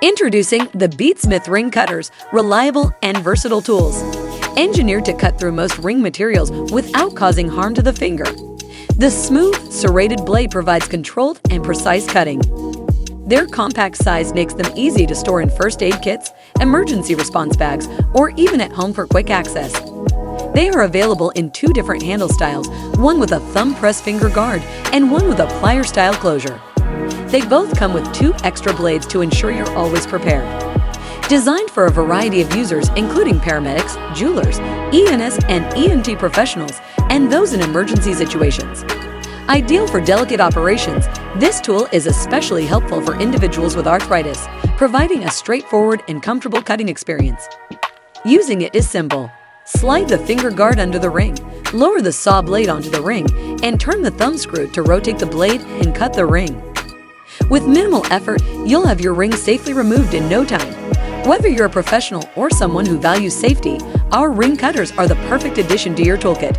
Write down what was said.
Introducing the Beadsmith Ring Cutters, reliable and versatile tools. Engineered to cut through most ring materials without causing harm to the finger. The smooth, serrated blade provides controlled and precise cutting. Their compact size makes them easy to store in first aid kits, emergency response bags, or even at home for quick access. They are available in two different handle styles, one with a thumb press finger guard and one with a plier style closure. They both come with two extra blades to ensure you're always prepared. Designed for a variety of users including paramedics, jewelers, EMS and EMT professionals, and those in emergency situations. Ideal for delicate operations, this tool is especially helpful for individuals with arthritis, providing a straightforward and comfortable cutting experience. Using it is simple. Slide the finger guard under the ring, lower the saw blade onto the ring, and turn the thumb screw to rotate the blade and cut the ring. With minimal effort, you'll have your ring safely removed in no time. Whether you're a professional or someone who values safety, our ring cutters are the perfect addition to your toolkit.